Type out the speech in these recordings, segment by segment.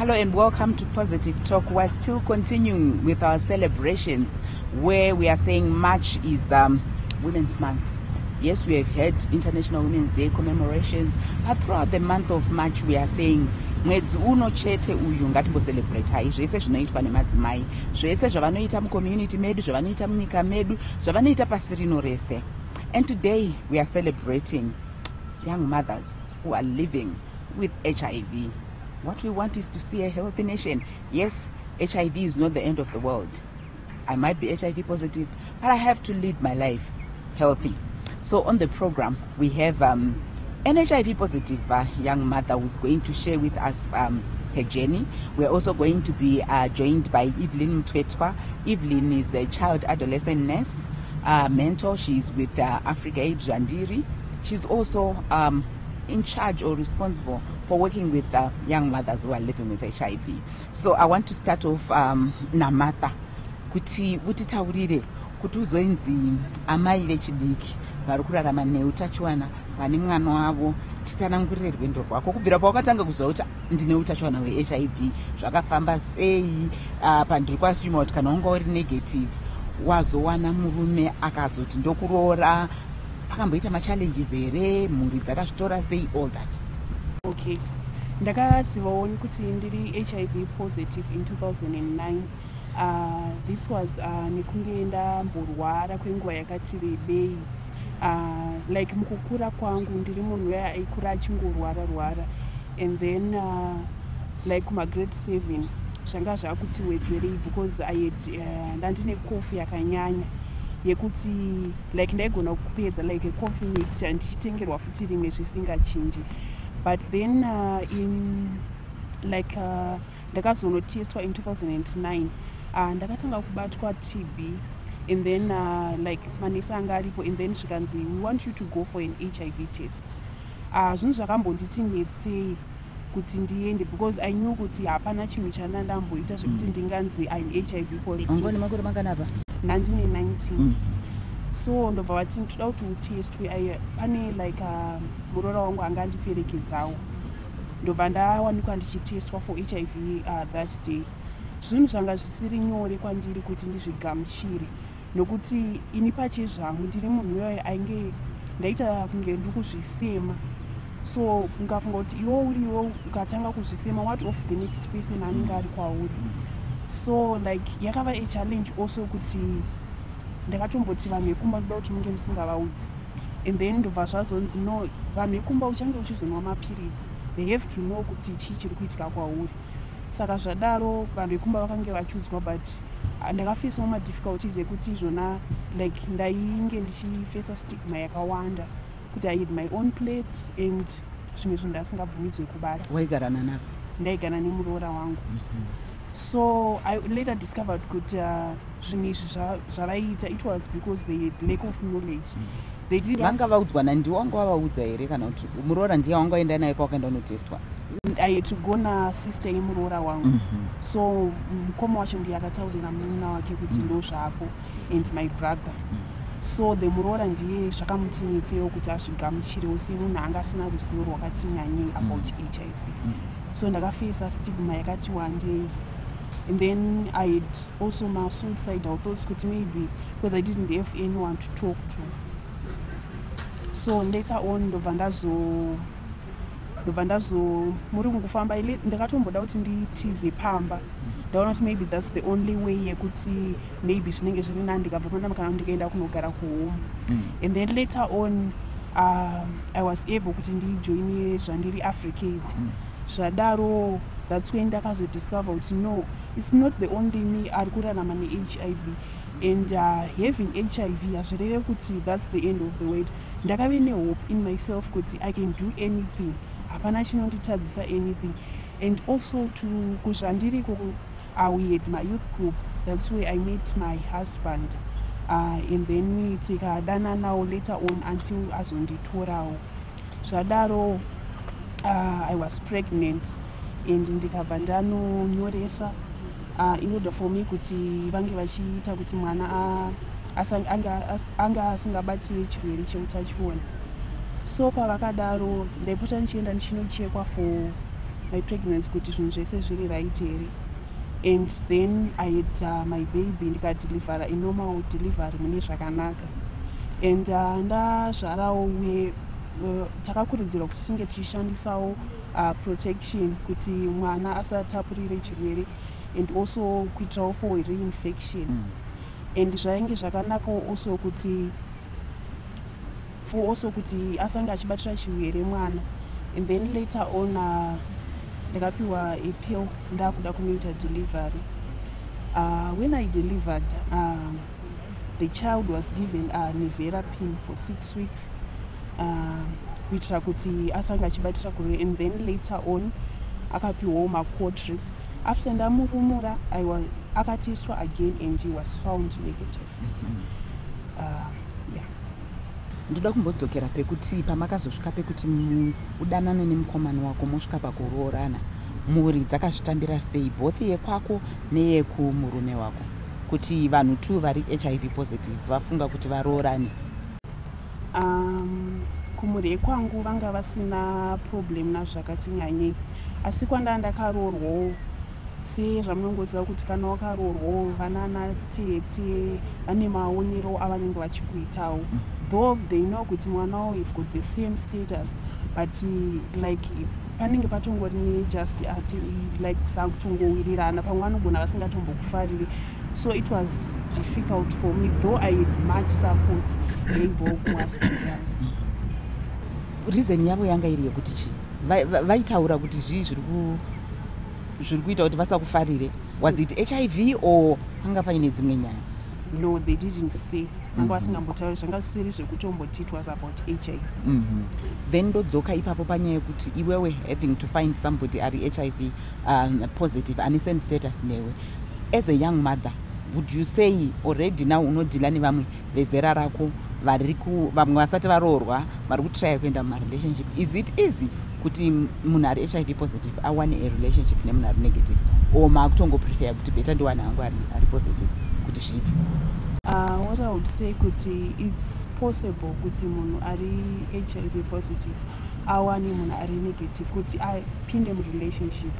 Hello and welcome to Positive Talk. We're still continuing with our celebrations where we are saying March is Women's Month. Yes, we have had International Women's Day commemorations, but throughout the month of March we are saying mwedzi uno chete uyu ngatimbo-celebrate zvese zvinoitwa nemadzimai, zvese zvavanoita mucommunity medu, zvavanoita munyika medu, zvavanoita pasi rino rese. And today we are celebrating young mothers who are living with HIV. What we want is to see a healthy nation. Yes, HIV is not the end of the world. I might be HIV positive, but I have to lead my life healthy. So on the program, we have an HIV positive young mother who's going to share with us her journey. We're also going to be joined by Evelyn Mtwetwa. Evelyn is a child adolescent nurse, mentor. She's with Africa Aid Zandiri. She's also in charge or responsible for working with young mothers who are living with HIV. So I want to start off naMartha kuti utitaurire kuti uzoinzi amai vechidiki vari kurarama neutachiwana vane mwana wavo, titsanangurire rwendo rwako kubvira pawakatanga kuziva kuti ndine utachiwana hweHIV, zvakafamba sei, pandiri kuassume kuti kana wanga uri negative wazowana murume akazoti ndokuroora, pakamboita machallenges here, mhuri dzakazvitora sei, all that? Okay, ndakazivawo kuti ndiri HIV positive in 2009. This was nekunge ndamborwara kwenguva yakati rebei. Like mukukura kwangu ndiri munhu uya aikura achingorwara, and then like kuma grade 7 zvanga zvakuti wedzerei because I had ndandine cough yakanyanya yekuti like ndaigona kupedza like a coffee mixture ndichitengerwa futi rimwe zvisingachinji. But then in like ndakazonotestwa in 2009 ndakatanga kubatwa TB, and then like manesi anga aripo, and then zvikanzi we want you to go for an HIV test. Zvinhu zvakambonditi metsei kuti ndiende because I knew kuti hapana chinhu chandamboita zvekuti ndinganzi I'm HIV positive. Ungone makore manganapa? Ndandine 19. So ndobva vati toda kuti utestwe, pane like muroora wangu anga andiperekedzawo, ndobva ndawanikwa ndichitestwa for HIV that day. Zvinhu zvanga zvisiri nyore kwandiri kuti ndizvigamuchire nokuti ini pache zvangu ndiri munhu uyoyo ainge ndaita kunge ndiri kuzvisema. So ungafunga kuti iwo uriwo ukatanga kuzvisema, what of the next person anenge ari kwauri? So like yakava a challenge also kuti ndakatomboti vanhu vekumba ndoda kuti munge musingavaudzi, and then ndobva zvazonzi no, vanhu vekumba uchange uchizonwa mapiritsi, they have to know kuti chii chiri kuitika kwauri. Saka zvadaro vanhu vekumba vakange vachiudzwa, but ndakafesawo madifficulties ekuti izvona like ndainge ndichifesa stigma yakawanda kuti I had my own plate and zvimwe zvinhu ndasingabvumidzwe kubara. Waigara nanako? Ndaigara nemuroora wangu. So I later discovered kuti zvinhu izvi zvavaiita, it was because they had lack of knowledge. They did vanga vaudzwa nandiwo wanga wavaudza here kana kuti muroora ndiye wanga waenda naye pawakaenda unotestwa? I had to go nasister yemuroora wangu. So mukoma wacho ndiye akataurira munun'una wake kuti ndo zvako and my brother. So the muroora ndiye zvakamuti netsewo kuti azvigamuchirewo semunhu anga asina ruzivo rwakati nyanyei about HIV. So ndakafesa stigma yakati wandei. And then I had also my suicidal thoughts kuti maybe because I didn't have anyone to talk to. So later on ndobva ndazo muri kungofamba ndakatomboda kuti nditize pamba, ndaona kuti maybe that's the only way yekuti maybe zvinenge zviri nani ndikabva panapa kana ndikaenda kunogara kuhome. And then later on I was able kuti ndijoine Zandiri Africa Aid. Zvadaro that's when ndakazodiscover kuti no, it's not the only me ari kurarama neHIV, and having HIV hazvireve kuti that's the end of the world. Ndakave nehope in myself kuti I can do anything, hapana chinonditadzisa anything. And also to kuZandiri we had my youth group, that's where I met my husband, and then tikadananawo later on until azonditorawo. Zvadaro I was pregnant and ndikabva ndanonyoresa in order for me kuti vange vachiita kuti mwana anga asingabatiri chirwere cheutachiona. So pavakadaro ndaipota ndichienda ndichinochekwa for my pregnancy kuti zvinhu zvese zviri right here. And then I had my baby ndikadeliver normal delivery mune zvakanaka. And ndazvarawo takakurudzirwa kuti tinge tichishandisawo protection kuti mwana asatapurire chirwere, and also kuitirawo for reinfection. And zvainge zvakanakawo also kuti asange achibatira chirwere mwana. And then later on ndakapiwa a pill ndakuda kunoita delivery. When I delivered, the child was given nevirapine for 6 weeks kuitira kuti asange achibatira kure. And then later on akapiwawo macotrip. After ndamurumura akatestwa again and he was found negative. Ndoda kumbodzokera pekuti pamakazosvika pekuti udanane nemukomana wako mosvika pakuroorana, mhuri dzakazvitambira sei, both yekwako neyekumurume wako, kuti vanhu tu vari HIV positive vafunga kuti varoorane? Kumhuri yekwangu vanga vasina problem nazvakati nyanyei, asi ndakaroorwawo sezvamunongoziva kuti kana wakaroorwawo vanana tete vane maonero avanenge vachikuitawo. Though they know kuti mwana wavo you've got the same status, but like panenge patongori just like kusangowirirana, pamwe vanogona vasingatombokufariri. So it was difficult for me, though I had much support able kuhospital. Reason yavo yanga iri yekuti chi vaitaura kuti zviri kuita kuti vasakufarire? Was it HIV or panga paine dzimwe nyaya? No, they didn't say. Nanga vasingambotauri zvanga zvisiri zvekutomboti it was about HIV. Then ndodzoka ipapo panyaya yekuti iwewe having to find somebody ari HIV positive ane same status newe. As a young mother, would you say already now unodila nevamwe vezera rako vamwe vasati varoorwa vari kutraya kuenda mumarelationship? Is it easy kuti munhu ari HIV positive awane a relationship nemunhu ari negative, or makutongoprefer kuti beta ndiwane hangu ari positive kuti zviite? What I would say kuti it's possible kuti munhu ari HIV positive awane munhu ari negative kuti apinde murelationship,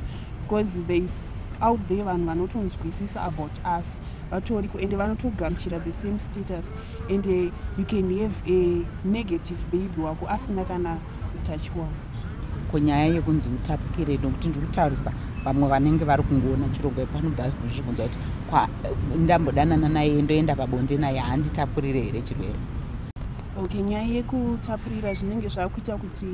because there is out there vanhu vanotonzwisisa about us vatoriko ende vanotogamuchira the same status, and you can have a negative baby wako asina kana utachiona. Kunyaya yekunzi utapukire, nokuti ndiri kutarisa vamwe vanenge vari kungoona chirongwa panobva kuzvibvunza kuti ndambodanana naye ndoenda pabonde naye handitapurire here chirwere? Okay, nyaya yekutapurira zvinenge zvakuita kuti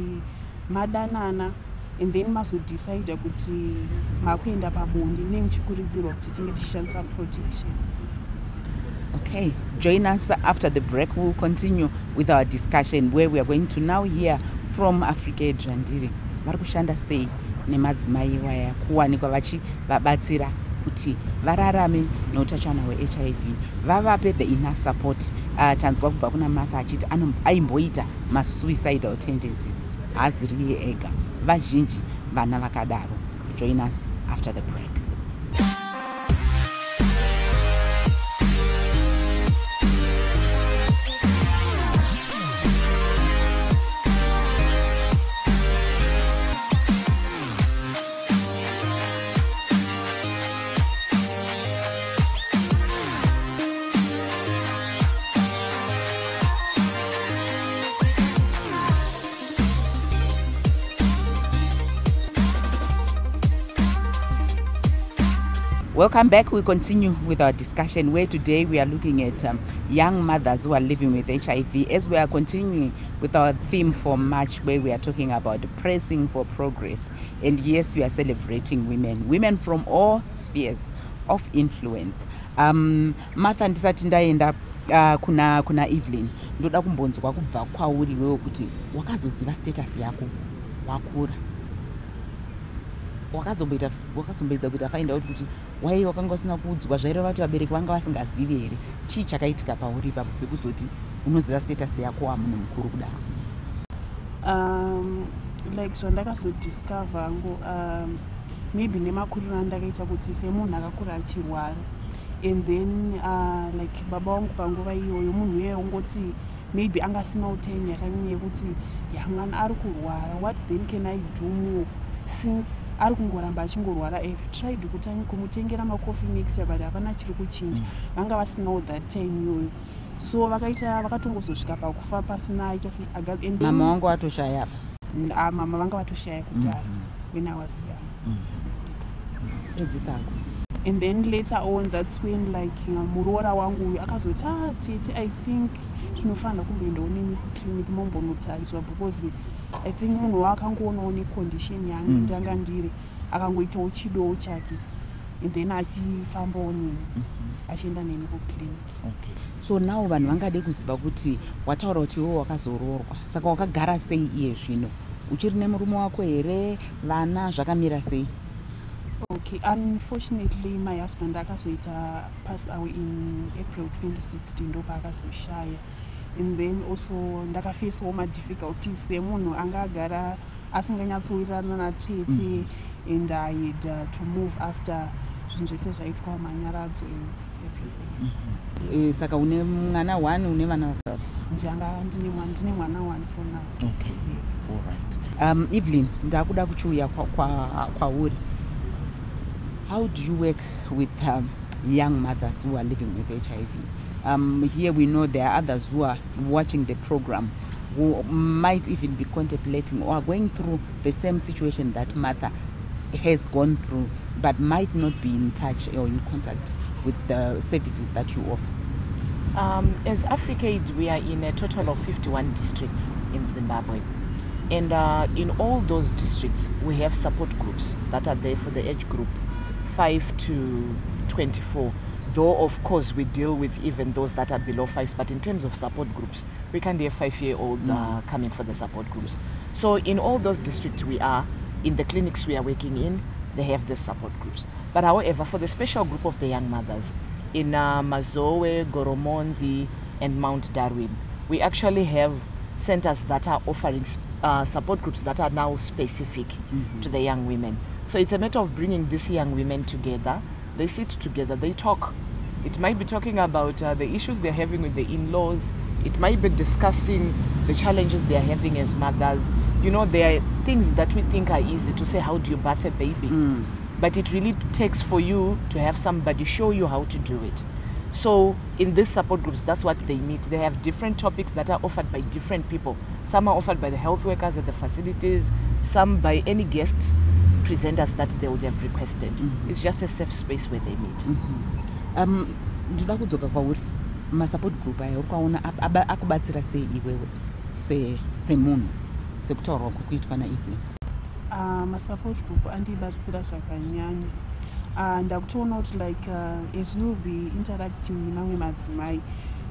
madanana and then mazodecide kuti makuenda pabonde nemuchikurudzirwa kuti tinge tichishandisa protection. Okay, join us after the break. We'll continue with our discussion where we are going to now hear from Africa Dzvandiri. Vari kushanda sei nemadzimai waya kuwanikwa vachivabatsira kuti vararame neutachiona hwe-HIV, vavape the enough support. Tanzwa kubva kuna Martha achiti aimboita ma-suicidal tendencies, haaziri ega, vazhinji vana vakadaro. Join us after the break. Welcome back. We continue with our discussion where today we are looking at young mothers who are living with HIV, as we are continuing with our theme for March where we are talking about pressing for progress. And yes, we are celebrating women from all spheres of influence. Martha, ndisati ndaenda kuna Evelyn, ndoda kumbonzwa kubva kwauri wewe kuti wakazoziva status yako wakura. Wakazomboedza kuti find out kuti wai wakanga usina kuudzwa zvaireva kuti vabereki vanga vasingazivi here. Chii chakaitika pauri ipapo pekuzoti unoziva status yako wamunhu mukuru kudaro? Like zvandakazodiscover hangu maybe nemakuriro andakaita kuti semunhu akakura achirwara, and then like baba wangu panguva iyoyo munhu uye ungoti maybe angasina time yakanyanya yekuti mwana ari kurwara, what then can I do more, since ari kungoramba achingorwara. I've tried kumutengera macoffee mixer but hapana chiri kuchinja. Vanga vasinawo that time iyoyo. So vakatongozosvika pakufa pasina aita mama wangu watoshaya apa. Mama vanga vatoshaya kudhara when I was young. And then later on, that's when like muroora wangu akazoti tete, I think zvinofanira kumboendawo nemi kuclinic mombonotariswa because I think munhu wakangoonawo necondition yangu ndanga ndiri akangoitawo chidowo chake and then achifambawo neni achienda neni kuclinic. Okay. So now vanhu vangade kuziva kuti wataura kuti iwo wakazoroorwa saka wakagara sei iye zvino uchiri nemurume wako here vana zvakamira sei? Okay, unfortunately my husband akazoita passed away in April 2016 ndopa akazoshaya, and then also ndakafesawo madifficulties semunhu anga agara asinganyatsowirirana natete and I had to move after zvinhu zvese zvaitwa manyaradzo and everything. Saka une mwana 1 une vana vakava? Ndine mwana 1 for now. Okay. Yes. All right. Evelyn, ndakuda kuchiuya kwauri. How do you work with young mothers who are living with HIV? Here we know there are others who are watching the program who might even be contemplating or are going through the same situation that Martha has gone through, but might not be in touch or in contact with the services that you offer. As AfriCAID, we are in a total of 51 districts in Zimbabwe. And in all those districts, we have support groups that are there for the age group 5 to 24. Though, of course, we deal with even those that are below 5. But in terms of support groups, we can't have 5-year-olds coming for the support groups. So in all those districts we are, in the clinics we are working in, they have the support groups. But however, for the special group of the young mothers, in Mazoe, Goromonzi, and Mount Darwin, we actually have centers that are offering support groups that are now specific to the young women. So it's a matter of bringing these young women together. They sit together, they talk. It might be talking about the issues they're having with the in-laws. It might be discussing the challenges they're having as mothers. You know, there are things that we think are easy to say, how do you birth a baby? But it really takes for you to have somebody show you how to do it. So in these support groups, that's what they meet. They have different topics that are offered by different people. Some are offered by the health workers at the facilities, some by any guests, presenters that they would have requested. It's just a safe space where they meet. Ndoda kudzoka kwauri support group ayo ukaona akubatsira sei iwewe semunhu sekutaurwa kuitwa naIevelyn? Support group andibatsira zvakanyanya. Ndakutoona kuti like as you will be interacting nemamwe madzimai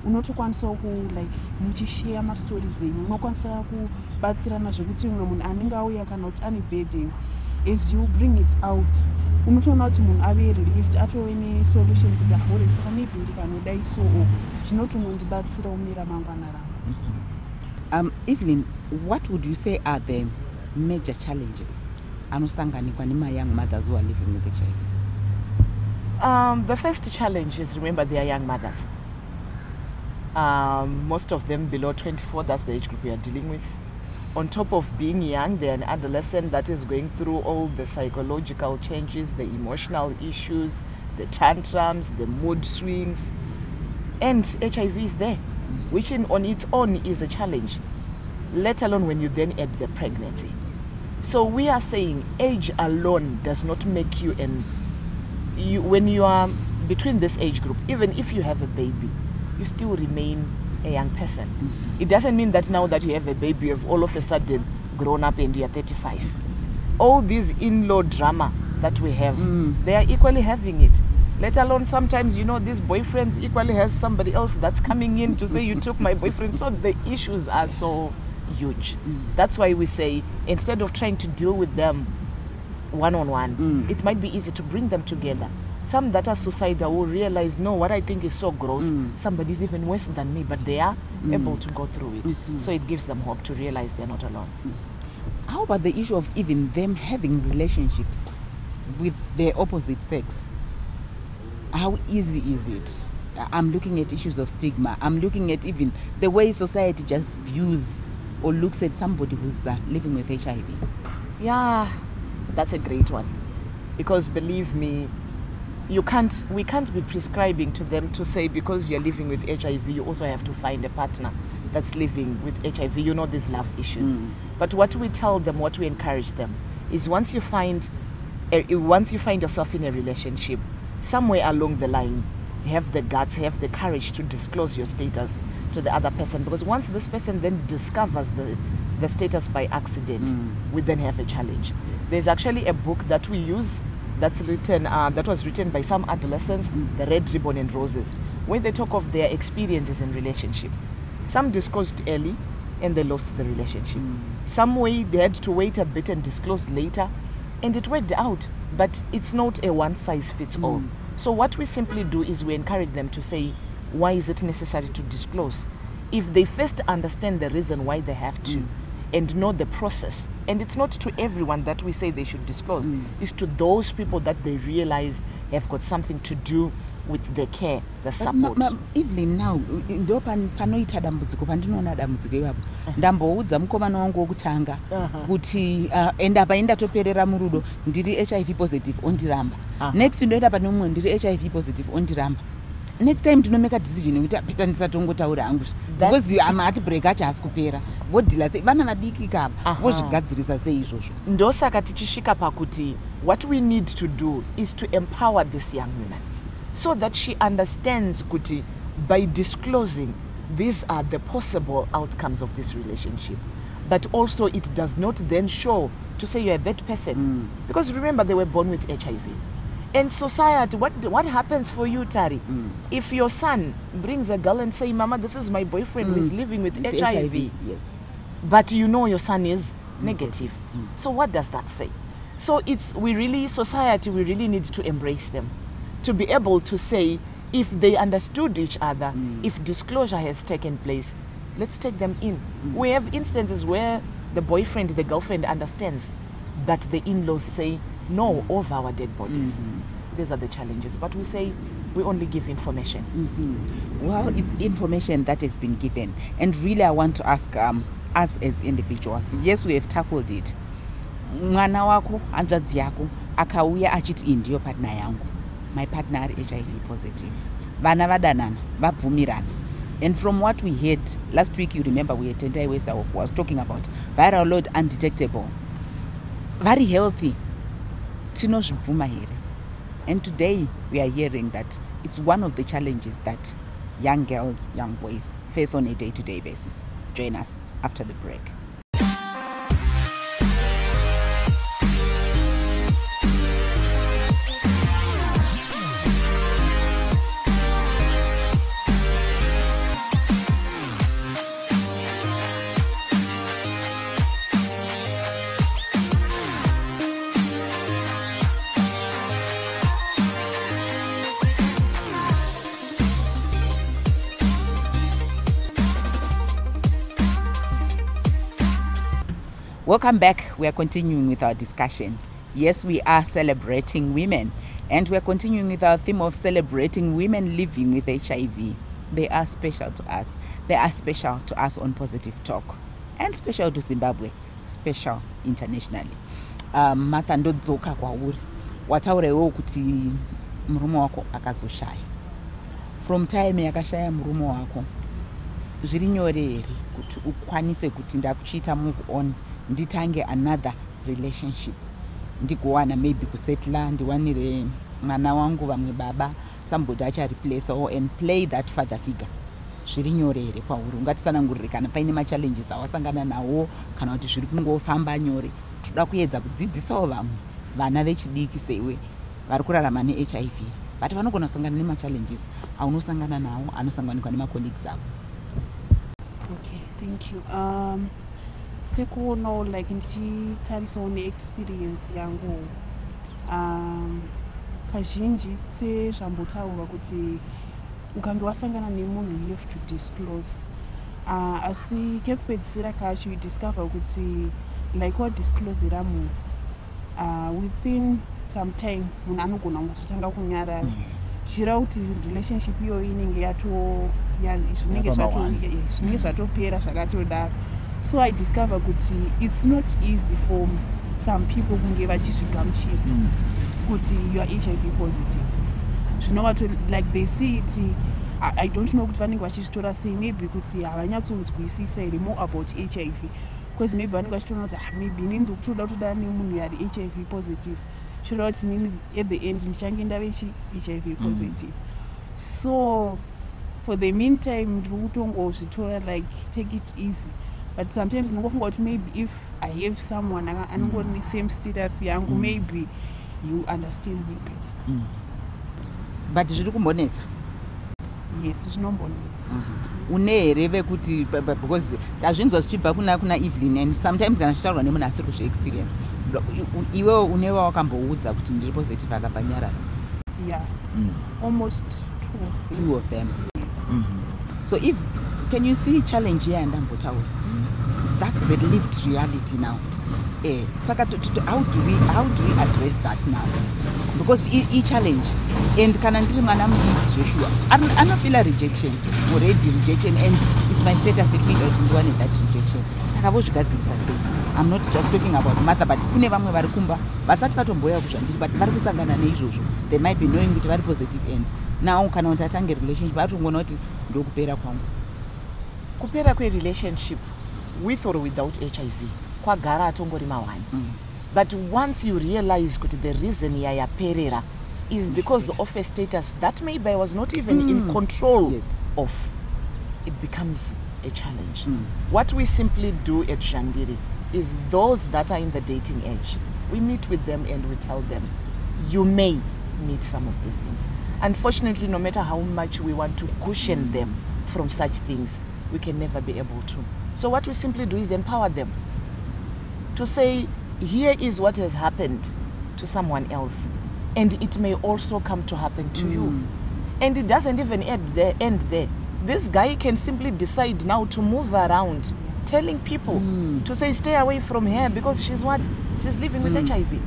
unotokwanisawo like muchishare mastories enyu unokwanisa kubatsirana zvekuti umwe munhu anenge auya kana kuti ane burden, as you bring it out unotoona kuti munhu ave relieved atove nesolution kuti ahore saka maybe ndikanodai so zvinotonondibatsira mune ramangwana rangu. Evelyn, what would you say are the major challenges anosanganikwa nema-young mothers who are living with HIV? The first challenge is, remember, they are young mothers. Most of them below 24, that's the age group we are dealing with. On top of being young, they're an adolescent that is going through all the psychological changes, the emotional issues, the tantrums, the mood swings. And HIV is there, which on its own is a challenge, let alone when you then add the pregnancy. So we are saying age alone does not make you when you are between this age group, even if you have a baby, you still remain a young person. It doesn't mean that now that you have a baby, you have all of a sudden grown up and you are 35. All these in-law drama that we have, they are equally having it. Let alone sometimes, you know, these boyfriends equally has somebody else that's coming in to say, you took my boyfriend. So the issues are so huge. That's why we say, instead of trying to deal with them one-on-one, it might be easy to bring them together. Some that are suicidal will realize, no, what I think is so gross, somebody's even worse than me, but they are able to go through it. So it gives them hope to realize they're not alone. How about the issue of even them having relationships with the opposite sex? How easy is it? I'm looking at issues of stigma. I'm looking at even the way society just views or looks at somebody who's living with HIV. Yeah, That's a great one, because believe me, we can't be prescribing to them to say because you're living with HIV, you also have to find a partner that's living with HIV. You know, these love issues. But what we tell them, what we encourage them, is once you find yourself in a relationship, somewhere along the line, have the guts, have the courage to disclose your status to the other person, because once this person then discovers the status by accident, we then have a challenge. Yes. There's actually a book that we use that was written by some adolescents, The Red Ribbon and Roses, where they talk of their experiences in relationship. Some disclosed early and they lost the relationship. Some way they had to wait a bit and disclose later, and it worked out, but it's not a one size fits all. So what we simply do is we encourage them to say, why is it necessary to disclose? If they first understand the reason why they have to, and know the process, and it's not to everyone that we say they should disclose, it's to those people that they realize have got something to do with the care, the support. Even now, ndo panoita dambudziko, pandinoona dambudziko ipapo, ndamboudza mukomana wangu wokutanga kuti enda paenda toperera murudo ndiri HIV positive ondiramba. Next ndoenda pane mumwe ndiri HIV positive ondiramba. Next time make a decision ukuthi apeta ndisatongotaura hangu because amati break acha asikupera vodhila sei vana vadiki kapa vozvigadzirisa sei izvozvo. Ndosaka tichishika pakuti what we need to do is to empower this young woman so that she understands kuti by disclosing these are the possible outcomes of this relationship, but also it does not then show to say you're a bad person, because remember they were born with HIV. And society, what happens for you, Tari? If your son brings a girl and say, Mama, this is my boyfriend who is living with HIV. Yes. But you know your son is negative. So what does that say? So society, we really need to embrace them. To be able to say, if they understood each other, if disclosure has taken place, let's take them in. We have instances where the boyfriend, the girlfriend understands, but the in-laws say, no, of our dead bodies. These are the challenges. But we say we only give information. Well, it's information that has been given. And really I want to ask us as individuals, yes, we have tackled it. Mwana wako, hanzvadzi yako, akauya achiti ndiyo partner yangu. My partner are HIV positive. Vana vadanana, vabvumirana. And from what we heard, last week you remember we had Tentai West was talking about viral load undetectable. Very healthy. And today we are hearing that it's one of the challenges that young girls, young boys face on a day-to-day basis. Join us after the break. Welcome back. We are continuing with our discussion. Yes, we are celebrating women, and we are continuing with our theme of celebrating women living with HIV. They are special to us. They are special to us on Positive Talk, and special to Zimbabwe, special internationally. Martha ndodzoka kwauri. Wataurewo kuti murume wako akazoshaya. From time yakashaya murume wako, zviri nyore here kuti ukwanise kuti ndakuchiita move on, nditange another relationship, ndikuwana maybe kusetla, ndiwanire mwana wangu vamwe baba, somebody acha replace or and play that father figure. Zviri nyore here pauri. Ungatisanangurire kana paine ma challenges awasangana nawo kana kuti zviri kungofamba nyore. Toda kuedza kudzidzisawo vamwe vana vechidiki sewe vari kurarama neHIV, but vanogona kusangana nema challenges aunosangana nawo, anosanganikwa nema colleagues avo. Okay, thank you. Sekuonawo like ndichitarisawo neexperience yangu, kazhinji sezvambotaurwa kuti ukange wasangana nemunhu you have to disclose, asi kekupedzisira kacho you discover kuti like wadisclosera munhu within some time munhu anogona kuzotanga kunyarara, zvireva kuti relationship iyoyo inenge zvinenge zvatopera zvakatodaro. So I discover kuti it's not easy for some people kunge vachizvigamuchira kuti you are HIV positive. Zvinova like they see it, I don't know kuti vanenge vachizvitora sei, maybe kuti havanyatsonzwisisa here more about HIV, because maybe vanenge vachitoona kuti maybe inini ndikutoda kutoda nemunhu ari HIV positive, zvoreva kuti inini at the end ndichange ndave HIV positive. So for the meantime ndiri kutongozvitora like take it easy, but sometimes ndinongofunga kuti maybe if I have someone anongori same status yangu, maybe you understand me better. But zviri kumbonetsa? Yes, zvinombonetsa. Une here vekuti because tazvinzwa zvichibva kuna Evelyn, and sometimes kana zvichitaurwa nemunhu asiri kuzviexperience, iwewo unewa wakamboudza kuti ndiri positive akabva nyarara? Yeah, almost two of them. Yes. So if can you see challenge here and Ambotaur? That's the lived reality now. Saka how do we address that now? Because each challenge, and kana ndiri mwana mudiki Joshua, I don't feel a rejection, already rejection, and it's my status it means kuti ndiwane that rejection. Saka vozvigadzirisa sei? I'm not just talking about mother, but kune vamwe vari kumba vasati vatomboya kuzvandiri, but vari kusangana neizvozvo. They might be knowing kuti vari positive end. Now kana kuti atange relationship vatongona kuti ndokupera kwangu. Kupera kwe relationship with or without HIV kwagara atongori mawani. But once you realize that the reason yayaperera is because of a status that maybe I was not even in control of, it becomes a challenge. What we simply do at Jandiri is those that are in the dating age, we meet with them and we tell them, you may need some of these things. Unfortunately, no matter how much we want to cushion them from such things, we can never be able to. So what we simply do is empower them to say, here is what has happened to someone else, and it may also come to happen to you. And it doesn't even end there. This guy can simply decide now to move around, telling people to say, stay away from her because she's what? She's living with HIV.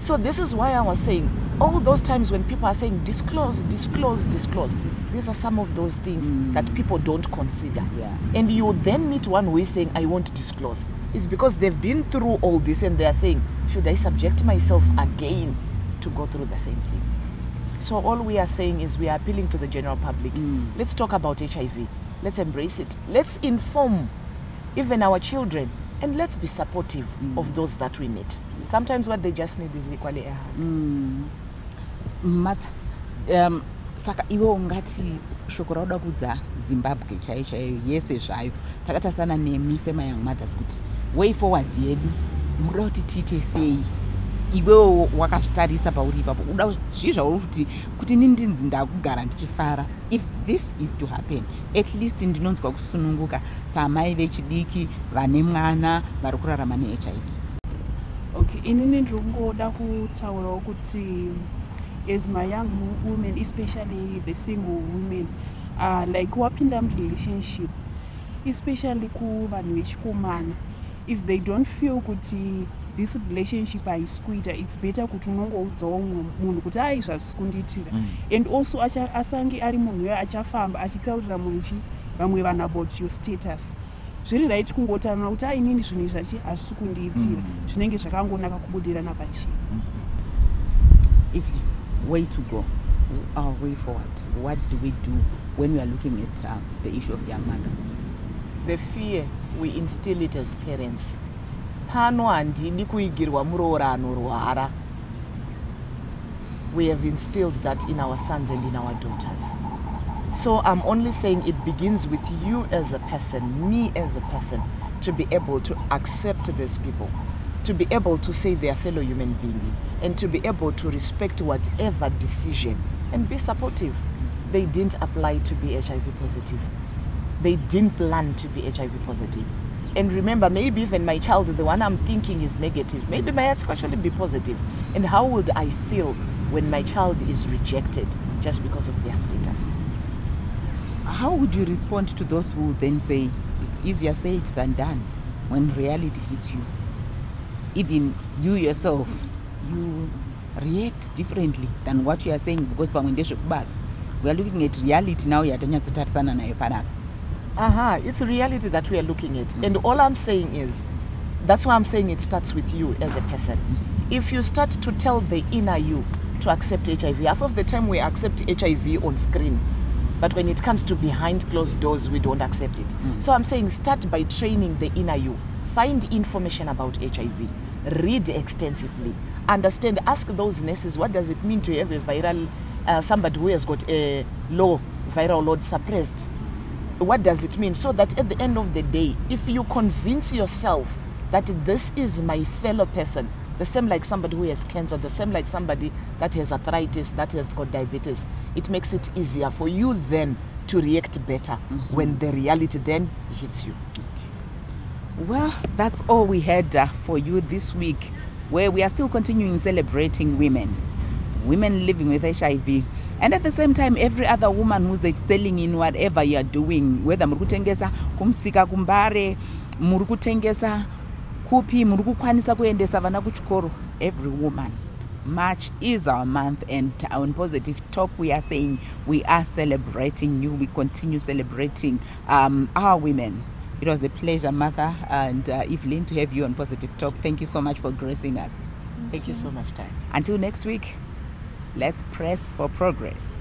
So this is why I was saying, all those times when people are saying, disclose, disclose, disclose, these are some of those things that people don't consider. And you then meet one who is saying, I won't disclose. It's because they've been through all this and they are saying, should I subject myself again to go through the same thing? So all we are saying is we are appealing to the general public. Let's talk about HIV. Let's embrace it. Let's inform even our children, and let's be supportive of those that we meet. Sometimes what they just need is equally a hug. Saka iwo ungati shoko rauda kudza Zimbabwe chaiyo yese zvayo takatasana nemi sema young mothers kuti way forward yedu muda kuti tiite sei, iwewo wakazvitarisa pauri ipapo uda zvizvauri kuti nini ndinzi ndakugara ndichifara. If this is to happen, at least ndinonzwa kusununguka samai vechidiki vane mwana vari kurarama neHIV. Okay, inini ndiri kungoda kutaurawo kuti as my young women, especially the single women, like wapinda relationship, especially ku vanhu vechikomana, if they don't feel kuti this relationship haiskuita, it's better kuti unongoudzawo munhu kuti ai zvazvikundiitira, and also asange ari munhu uyo achafamba achitaurira munhu vamwe vanhu about your status. Zviri right kungotaurana kuti inini zvinhu izvi hazvisi kundiitira, zvinenge zvakangonaka kubudirana pachena. Way to go, our way forward. What do we do when we are looking at the issue of young mothers? The fear, we instill it as parents. Pano handidi kuigirwa muroora anorwara. We have instilled that in our sons and in our daughters. So I'm only saying it begins with you as a person, me as a person, to be able to accept these people, to be able to say they are fellow human beings, and to be able to respect whatever decision and be supportive. They didn't apply to be HIV positive. They didn't plan to be HIV positive. And remember, maybe even my child, the one I'm thinking is negative, maybe my heart could actually be positive. And how would I feel when my child is rejected just because of their status? How would you respond to those who then say, it's easier said than done, when reality hits you? Even you yourself, you react differently than what you are saying, because we are looking at reality now. It's reality that we are looking at. And all I'm saying is, That's why I'm saying it starts with you as a person. If you start to tell the inner you to accept HIV, half of the time we accept HIV on screen, but when it comes to behind closed doors, we don't accept it. So I'm saying start by training the inner you. Find information about HIV. Read extensively. Understand, ask those nurses, what does it mean to have a viral, somebody who has got a low viral load suppressed? What does it mean? So that at the end of the day, if you convince yourself that this is my fellow person, the same like somebody who has cancer, the same like somebody that has arthritis, that has got diabetes, it makes it easier for you then to react better when the reality then hits you. Well, that's all we had for you this week, where we are still continuing celebrating women living with HIV. And at the same time, every other woman who's excelling in whatever you are doing, whether murukutengesa kumsika kumbare, murukutengesa kupi, murukukwanisa kuendesa vana kuchikoro, every woman. March is our month, and on Positive Talk we are saying we are celebrating you. We continue celebrating our women. It was a pleasure, Mother and Evelyn, to have you on Positive Talk. Thank you so much for gracing us. Thank you so much, Ty. Until next week, let's press for progress.